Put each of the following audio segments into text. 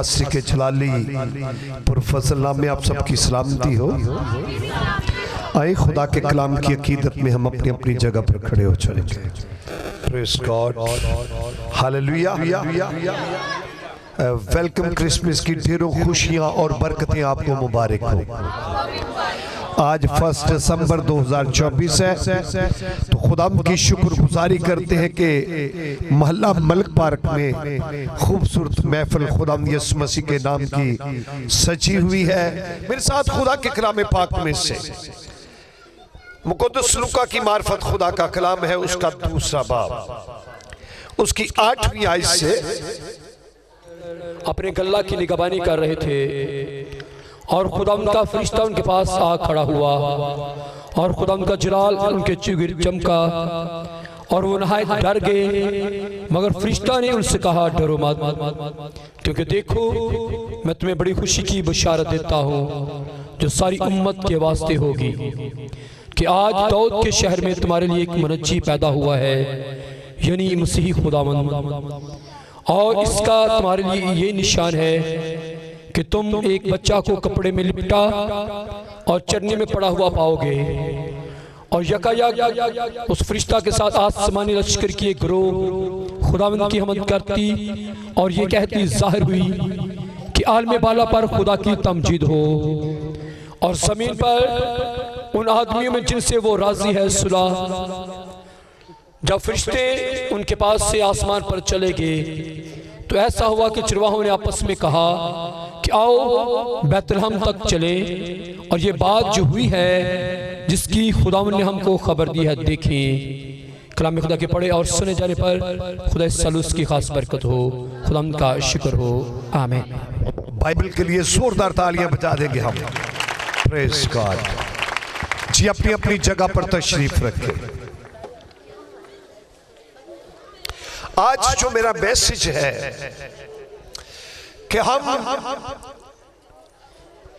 नासिर के जलाली पुरफज़ल नाम में आप सबकी सलामती हो। आए खुदा के कलाम की अकीदत में हम अपनी अपनी जगह पर खड़े हो चलेंगे। Praise God, hallelujah. Welcome Christmas की ढेरों खुशियां और बरकतें आपको मुबारक हो। आज 1 दिसंबर 2024 है, तो खुदा की शुक्रगुजारी करते हैं कि मोहल्ला मलक पार्क में खूबसूरत महफिल खुदा यीशु मसीह के नाम की सजी हुई है। मेरे साथ खुदा के कलाम पाक में से मुक़द्दस लूका की मार्फत खुदा का कलाम है, उसका दूसरा बाब, उसकी 8वीं आयत से अपने गल्ला की निगरानी कर रहे थे और खुदा उनका फरिश्ता उनके पास आ खड़ा हुआ और खुदा उनका जलाल उनके चुगिर चमका और वो नहायत डर गए। मगर फरिश्ता ने उनसे कहा, डरो मत, क्योंकि देखो मैं तुम्हें बड़ी खुशी की बशारत देता हूँ जो सारी उम्मत के वास्ते होगी कि आज दाऊद के शहर में तुम्हारे लिए एक मुनज्जी पैदा हुआ है, यानी मसीह खुदावंद। और इसका तुम्हारे लिए ये निशान है कि तुम एक बच्चा को कपड़े में लिपटा और चरनी में पड़ा हुआ पाओगे। और यकायक उस फरिश्ता के साथ आसमानी लश्कर की एक गिरोह खुदावंद की हमद करती और ये कहती जाहिर हुई कि आलम बाला पर खुदा की तमजीद हो और ज़मीन पर उन आदमियों में जिनसे वो राजी है सुलह। जब फरिश्ते उनके पास से आसमान पर चले गए तो ऐसा हुआ कि चरवाहों ने आपस में कहा कि आओ बैतलहम तक चले और ये बात जो हुई है जिसकी खुदावंद ने हमको खबर दी है देखें। कलाम खुदा के पढ़े और सुने जाने पर खुदा सलूस की खास बरकत हो। खुदावंद का शुक्र हो, आमीन। बाइबल के लिए जोरदार तालियां बजा देंगे हम। Praise God. जी अपनी अपनी जगह पर तशरीफ रखें। आज जो मेरा मैसेज है कि हम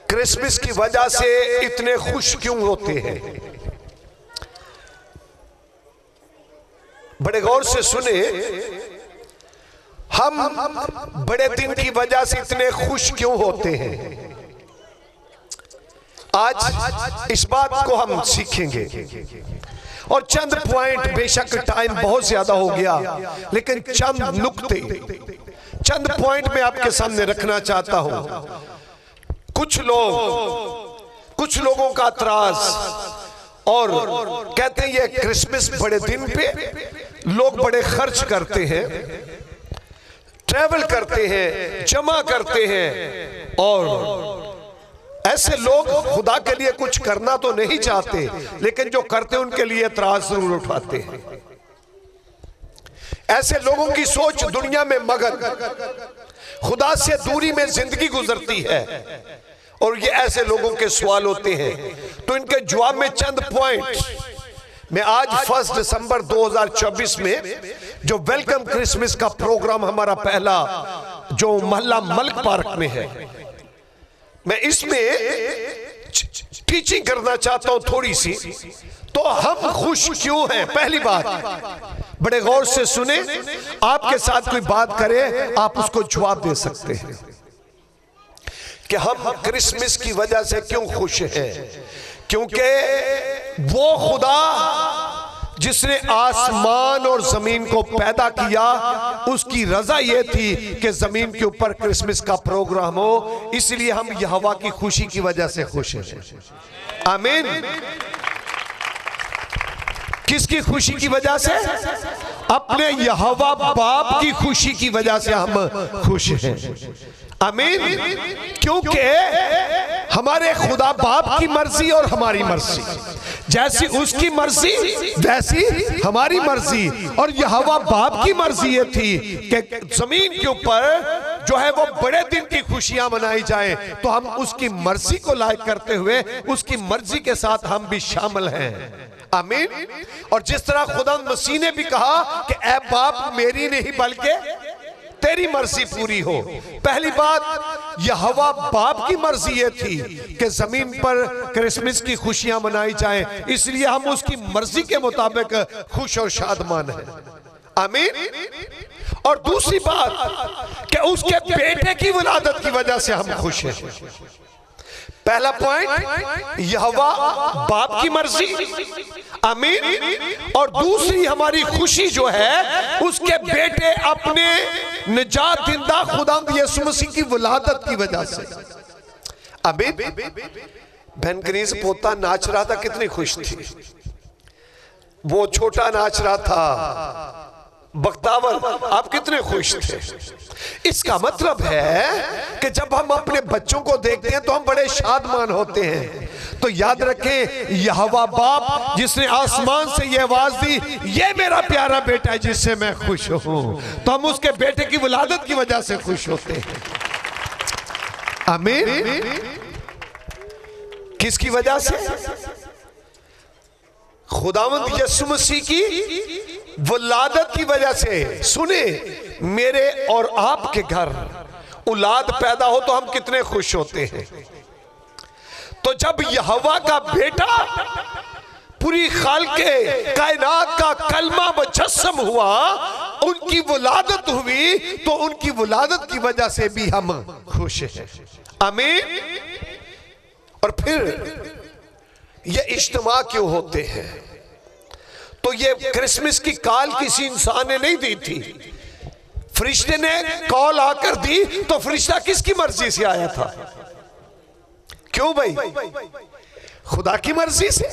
क्रिसमस की वजह से इतने खुश क्यों होते हैं, बड़े गौर से सुने। हम बड़े दिन की वजह से इतने खुश क्यों होते हैं, आज इस बात को हम सीखेंगे। और चंद पॉइंट, बेशक टाइम बहुत ज्यादा हो गया, लेकिन चंद नुक्ते, चंद पॉइंट मैं आपके सामने रखना चाहता हूं। कुछ लोगों का एतराज और कहते हैं ये क्रिसमस बड़े दिन पे लोग बड़े खर्च करते हैं, ट्रैवल करते हैं, जमा करते हैं, और ऐसे लोग खुदा के लिए कुछ करना तो नहीं चाहते, लेकिन जो करते उनके लिए एतराज जरूर उठाते हैं। ऐसे लोगों की सोच दुनिया में मगन, खुदा से दूरी में जिंदगी गुजरती है, और ये ऐसे लोगों के सवाल होते हैं। तो इनके जवाब में चंद पॉइंट मैं आज 1 दिसंबर 2024 में जो वेलकम क्रिसमस का प्रोग्राम हमारा पहला जो मोहल्ला मलक पार्क में है, मैं इसमें टीचिंग करना चाहता हूं थोड़ी सी। तो हम खुश क्यों हैं? पहली बात, बड़े गौर से सुने। आपके साथ कोई बात करे, आप उसको जवाब दे सकते हैं कि हम क्रिसमस की वजह से क्यों खुश हैं। क्योंकि वो खुदा जिसने आसमान और जमीन को पैदा किया, उसकी रजा ये थी कि जमीन के ऊपर क्रिसमस का प्रोग्राम हो, इसलिए हम यहोवा की खुशी की वजह से खुश हैं। आमीन। किसकी खुशी की वजह से? अपने यहोवा बाप की खुशी की वजह से हम खुश हैं। आमीन। क्योंकि हमारे खुदा बाप की मर्जी और हमारी मर्जी, जैसी उसकी मर्जी वैसी हमारी मर्जी। और यहोवा बाप की मर्जी ये थी कि जमीन के ऊपर जो है वो बड़े दिन की खुशियां मनाई जाए, तो हम उसकी मर्जी को लायक करते हुए उसकी मर्जी के साथ हम भी शामिल हैं। आमीन। और जिस तरह खुदा मसीह ने भी कहा कि ऐ बाप, मेरी नहीं बल्कि तेरी मर्जी पूरी हो। पहली बात, यहोवा बाप की मर्जी ये थी कि जमीन पर क्रिसमस की खुशियां मनाई जाएं, इसलिए हम उसकी मर्जी के मुताबिक खुश और शादमान हैं। आमीन। और दूसरी बात कि उसके बेटे की विलादत की वजह से हम खुश हैं। पहला पॉइंट, यहोवा बाप की मर्जी, आमीन। और दूसरी हमारी खुशी जो है उसके बेटे अपने निजात दिंदा खुदावंद यीशु मसीह की विलादत की वजह से, आमीन। बहन कनीज पोता नाच रहा था, कितनी खुश थी वो, छोटा नाच रहा था बख्तावर, आप कितने खुश थे। इसका मतलब है कि जब हम अपने बच्चों को देखते हैं तो हम बड़े शादमान होते हैं। तो याद रखें, यहोवा बाप जिसने आसमान से ये आवाज दी, ये मेरा प्यारा बेटा है जिससे मैं खुश हूं, तो हम उसके बेटे की विलादत की वजह से खुश होते हैं, आमीन। किसकी वजह से? खुदावंद यीशु मसीह की वलादत की वजह से। सुने, मेरे और आपके घर औलाद पैदा हो तो हम कितने खुश होते हैं। तो जब यहोवा का बेटा पूरी खालके कायनात का कलमा मुजस्सम हुआ, उनकी वलादत हुई, तो उनकी वलादत की वजह से भी हम खुश हैं, आमीन। और फिर ये इज्तिमा क्यों होते हैं? तो ये क्रिसमस की कॉल किसी इंसान ने नहीं दी थी, फरिश्ते ने कॉल आकर दी। तो फरिश्ता किसकी मर्जी से आया था? क्यों भाई? खुदा की मर्जी से,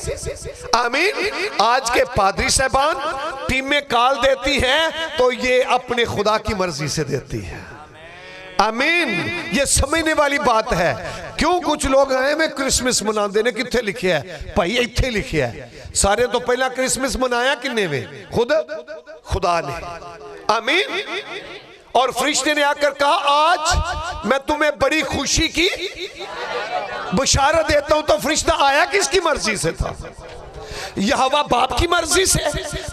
आमीन। आज के पादरी साहबान टीम में कॉल देती है तो ये अपने खुदा की मर्जी से देती है, आमीन। ये समझने वाली बात है। क्यों कुछ लोग आए में क्रिसमस मनाते ने, कितने लिखे है भाई? इत्थे लिखे है। सारे तो पहला क्रिसमस मनाया किन्ने में? खुदा ने, आमीन। और फरिश्ते ने आकर कहा, आज मैं तुम्हें बड़ी खुशी की बशारत देता हूं। तो फरिश्ता आया किसकी मर्जी से था? यहोवा बाप की मर्जी से।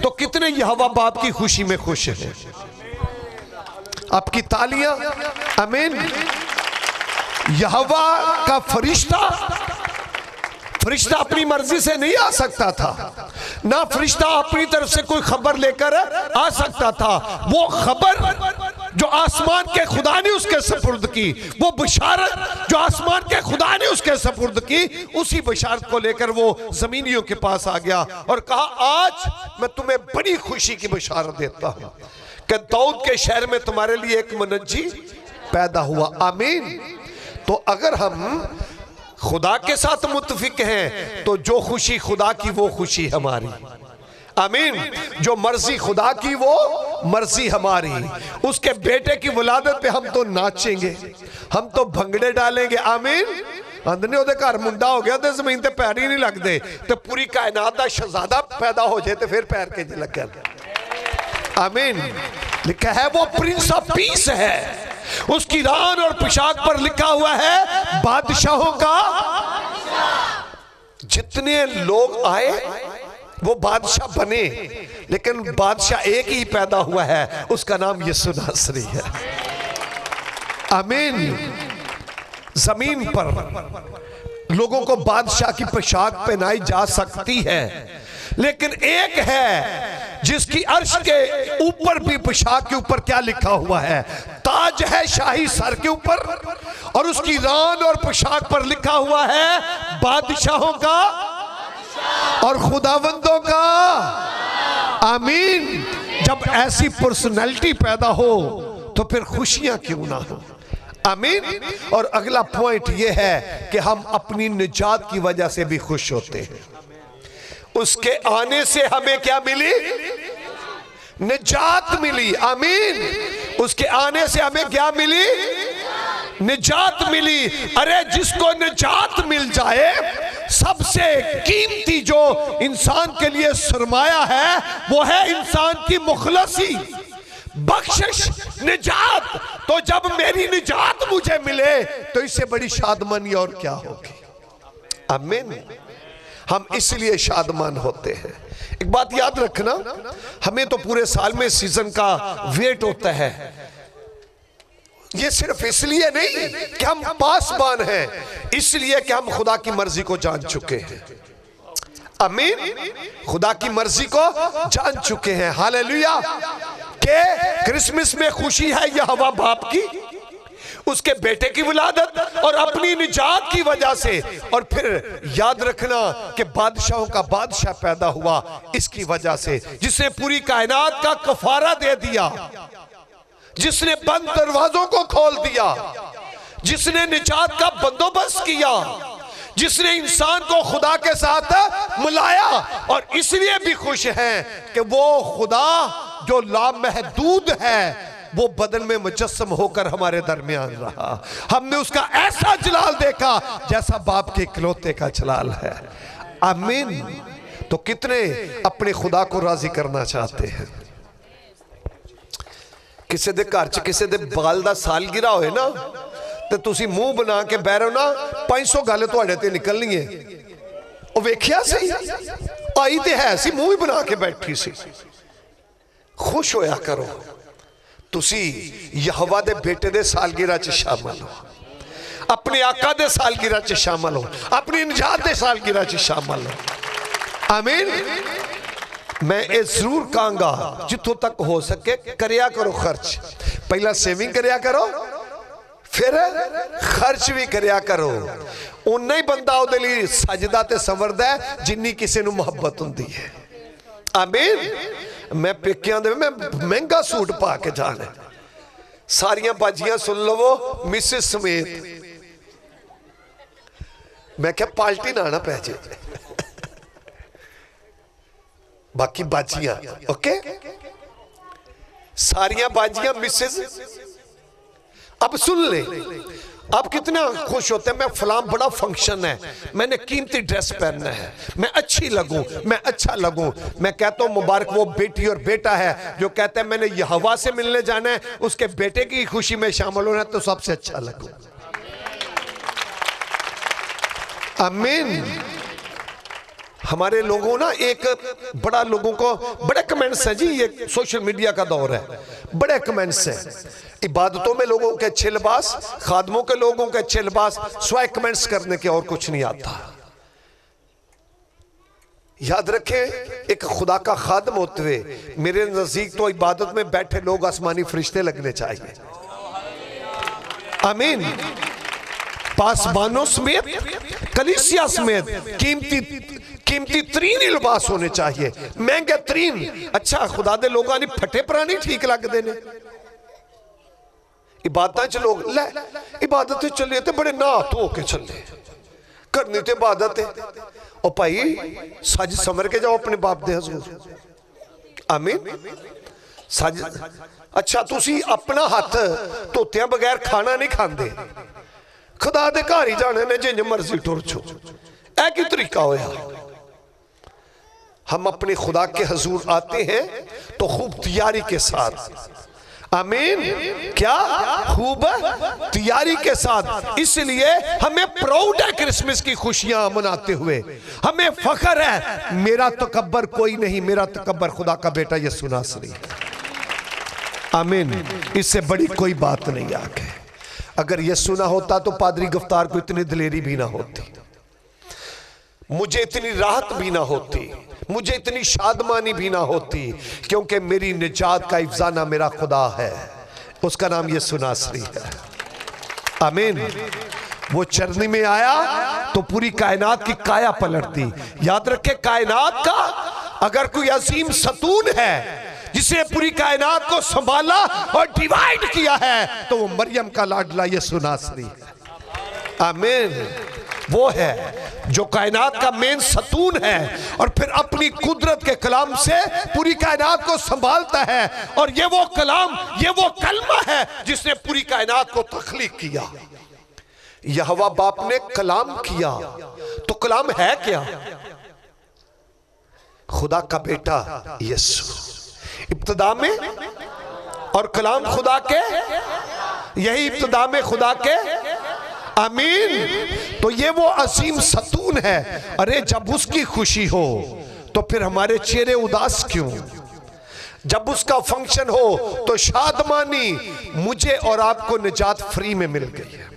तो कितने यहोवा बाप की खुशी में खुश हैं? आपकी तालियां, आमीन। यहोवा का फरिश्ता अपनी मर्जी से नहीं आ सकता था, ना फरिश्ता अपनी तरफ से कोई खबर लेकर आ सकता था। वो खबर जो आसमान के खुदा ने उसके सपुर्द की, वो बशारत जो आसमान के खुदा ने उसके सपुर्द की, उसी बशारत को लेकर वो जमीनियों के पास आ गया और कहा, आज मैं तुम्हें बड़ी खुशी की बशारत देता हूं कि दाऊद के शहर में तुम्हारे लिए एक मुनज्जी पैदा हुआ, आमीन। तो अगर हम खुदा के साथ मुत्तफिक हैं तो जो खुशी खुदा की वो खुशी हमारी, आमीन। जो मर्जी खुदा की वो मर्जी हमारी। उसके बेटे की वलादत पे हम तो नाचेंगे, हम तो भंगड़े डालेंगे, आमीन। अंदने ओदे घर मुंडा हो गया तो जमीन ते पैर ही नहीं लगते, तो पूरी कायनात का शहजादा पैदा हो जाए तो फिर पैर के लगे, आमीन। लिखा है वो प्रिंस ऑफ पीस है, उसकी रान और पोशाक पर लिखा हुआ है बादशाहों का। जितने लोग आए वो बादशाह बने, लेकिन बादशाह एक ही पैदा हुआ है, उसका नाम यीशु नासरी है, आमीन। जमीन पर लोगों को बादशाह की पोशाक पहनाई जा सकती है, लेकिन एक है जिसकी अर्श के ऊपर भी पोशाक के ऊपर क्या लिखा हुआ है? ताज है शाही सर के ऊपर, और उसकी रान और पोशाक पर लिखा हुआ है बादशाहों का और खुदावंदों का, आमीन। जब ऐसी पर्सनैलिटी पैदा हो तो फिर खुशियां क्यों ना हो, आमीन। और अगला पॉइंट यह है कि हम अपनी निजात की वजह से भी खुश होते हैं। उसके आने से हमें क्या मिली? निजात मिली, आमीन। उसके आने से हमें क्या मिली? निजात मिली। अरे जिसको निजात मिल जाए, सबसे कीमती जो इंसान के लिए सरमाया है वो है इंसान की मुखलसी, बख्शिश, निजात। तो जब मेरी निजात मुझे मिले तो इससे बड़ी शादमानी और क्या होगी, आमीन। हम इसलिए शादमान होते हैं। एक बात याद रखना, हमें तो पूरे साल में सीजन का वेट होता है। ये सिर्फ इसलिए नहीं कि हम पासबान हैं, इसलिए कि हम खुदा की मर्जी को जान चुके हैं, आमीन। खुदा की मर्जी को जान चुके हैं, हालेलुया। कि क्रिसमस में खुशी है यहोवा बाप की, उसके बेटे की विलादत और अपनी निजात की वजह से। और फिर याद रखना कि बादशाहों का बादशाह पैदा हुआ इसकी वजह से, जिसने पूरी कायनात का कफारा दे दिया, जिसने बंद दरवाजों को खोल दिया, जिसने निजात का बंदोबस्त किया, जिसने इंसान को खुदा के साथ मिलाया। और इसलिए भी खुश हैं कि वो खुदा जो लामहदूद है वो बदन में मुजस्सम होकर हमारे दरमियान रहा। हमने उसका ऐसा जलाल देखा जैसा बाप के इकलौते का जलाल है। आमीन। तो कितने अपने खुदा को राजी करना चाहते हैं? किसी दे घर च किसी दे बाल दा सालगिरह होए ना, तो तुसी मुंह बना के बह रहे हो ना, 500 गल तुहाडे ते निकलनी है। ओ वेखिया सही, आई ते है सी, मुंह ही बना के बैठी सी। खुश होया करो, तुसी यहोवा दे बेटे दे सालगिरह च शामिल हो, अपने आका दे सालगिरह च शामिल हो, अपनी निजात दे सालगिरह च शामिल हो। आमीन। मैं ये जरूर कहूंगा जितों तक हो सके करया करो खर्च। पहला सेविंग करया करो, फिर खर्च भी करया करो। उन्ना ही बंदा उहदे लई सजदा ते संवरदा है जिन्नी किसी नूं मुहब्बत हुंदी है। आमीन। मैं पेकियां दे मैं महंगा सूट पा के जाना, सारियां बाजियां सुन लवो मिसिस समेत। मैं क्या पार्टी ना आना पै जाए, बाकी बाजियां ओके, सारियां बाजियां मिसिस। अब सुन ले, आप कितना खुश होते हैं, मैं फलां बड़ा फंक्शन है, मैंने कीमती ड्रेस पहनना है, मैं अच्छी लगूं, मैं अच्छा लगूं। मैं कहता हूं मुबारक वो बेटी और बेटा है जो कहते हैं मैंने यहोवा से मिलने जाना है, उसके बेटे की खुशी में शामिल होना है, तो सबसे अच्छा लगूं। आमीन। हमारे लोगों ना एक बड़ा लोगों को बड़े कमेंट्स हैं जी, ये सोशल मीडिया का दौर है, बड़े कमेंट्स हैं। इबादतों में लोगों के अच्छे लिबास, खादमों के लोगों के अच्छे लिबास, स्वाय कमेंट्स करने के और कुछ नहीं आता। याद रखें, एक खुदा का खादम होते हुए मेरे नजदीक तो इबादत में बैठे लोग आसमानी फरिश्ते लगने चाहिए। आमीन। पासबानों समेत, कलीसिया समेत कीमती तरीन लिबास होने चाहिए, महंगे तरीन। अच्छा खुदा दे लोगों ने फटे पुराने ठीक लगते ने। इबादत च लोग ले इबादत चले तो बड़े नहा धो के चले, करनी तो इबादत है। ओ भाई सज समर के जाओ अपने बाप दे हजूर। आमीन। सज। अच्छा तुसी अपना हाथ धोत्या बगैर खाना नहीं खाते, खुदा दे घर ही जाने ने जिंज मर्जी टुर छो। ऐ की तरीका होया? हम अपने खुदा के हजूर आते हैं तो खूब तैयारी के साथ। आमीन। क्या खूब तैयारी के साथ। इसलिए हमें प्राउड है क्रिसमस की खुशियां मनाते हुए, हमें फख्र है। मेरा तकब्बर कोई नहीं, मेरा तकब्बर खुदा का बेटा यीशु नासरी। आमीन। इससे बड़ी कोई बात नहीं आगे। अगर यीशु ना होता तो पादरी गफ्तार को इतनी दिलेरी भी ना होती, मुझे इतनी राहत भी ना होती, मुझे इतनी शादमानी भी ना होती, क्योंकि मेरी निजात का इफ्जाना मेरा खुदा है, उसका नाम यीशु नासरी है। आमीन। वो चरनी में आया तो पूरी कायनात की काया पलट दी। याद रखे, कायनात का अगर कोई अजीम सतून है जिसे पूरी कायनात को संभाला और डिवाइड किया है तो वो मरियम का लाडला यीशु नासरी है। आमीन। वो है जो कायनात का मेन सतून है और फिर अपनी कुदरत के कलाम से पूरी कायनात को संभालता है। और ये वो कलाम, ये वो कलमा है जिसने पूरी कायनात को तख्लीक किया। यहोवा बाप ने कलाम किया तो कलाम है क्या? खुदा का बेटा यीशु इब्तिदा में, और कलाम खुदा के, यही इब्तिदा में खुदा के। आमीन। तो ये वो असीम सतून है। अरे जब उसकी खुशी हो तो फिर हमारे चेहरे उदास क्यों? जब उसका फंक्शन हो तो शादमानी। मुझे और आपको निजात फ्री में मिल गई है,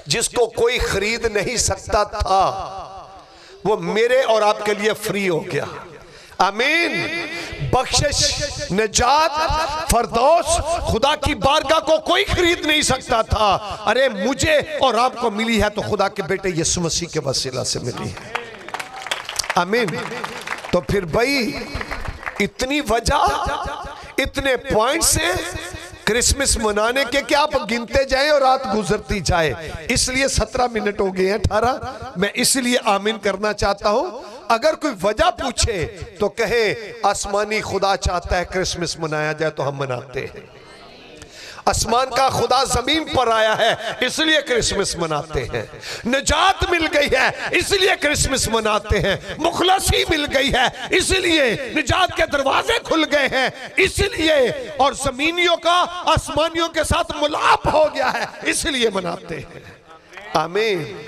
जिसको कोई खरीद नहीं सकता था वो मेरे और आपके लिए फ्री हो गया। आमीन। बख्शिश, निजात, फरदौस खुदा की बारगाह को कोई खरीद नहीं सकता था। अरे मुझे और आपको मिली है तो खुदा के बेटे यीशु मसीह के वसीला से मिली है। आमीन। तो फिर भाई इतनी वजह, इतने पॉइंट से क्रिसमस मनाने के क्या आप गिनते जाएं और रात गुजरती जाए। इसलिए 17 मिनट हो गए हैं, 18। मैं इसलिए आमीन करना चाहता हूं। अगर कोई वजह पूछे तो कहे आसमानी खुदा चाहता है क्रिसमस मनाया जाए तो हम मनाते हैं। आसमान का खुदा जमीन पर आया है इसलिए क्रिसमस मनाते हैं। निजात मिल गई है इसलिए क्रिसमस मनाते हैं। मुखलसी मिल गई है इसलिए, निजात के दरवाजे खुल गए हैं इसलिए, और जमीनियों का आसमानियों के साथ मुलाप हो गया है इसलिए मनाते हैं। आमीन।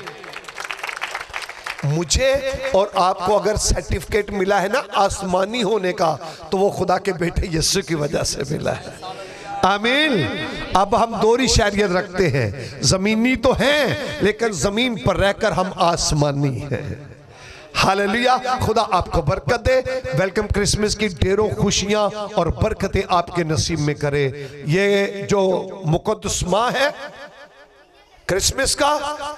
मुझे और आपको अगर सर्टिफिकेट मिला है ना आसमानी होने का, तो वो खुदा के बेटे यीशु की वजह से मिला है। आमीन। अब हम दोहरी शरीयत रखते हैं, जमीनी तो हैं लेकिन जमीन पर रहकर हम आसमानी हैं। हालेलुया। खुदा आपको बरकत दे। वेलकम क्रिसमस की ढेरों खुशियां और बरकतें आपके नसीब में करे। ये जो मुकद्दस माह है क्रिसमस का,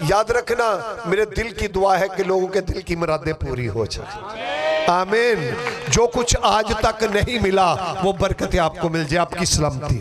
याद रखना मेरे दिल की दुआ है कि लोगों के दिल की मुरादें पूरी हो जाए। आमीन। जो कुछ आज तक नहीं मिला वो बरकतें आपको मिल जाए। आपकी सलामती।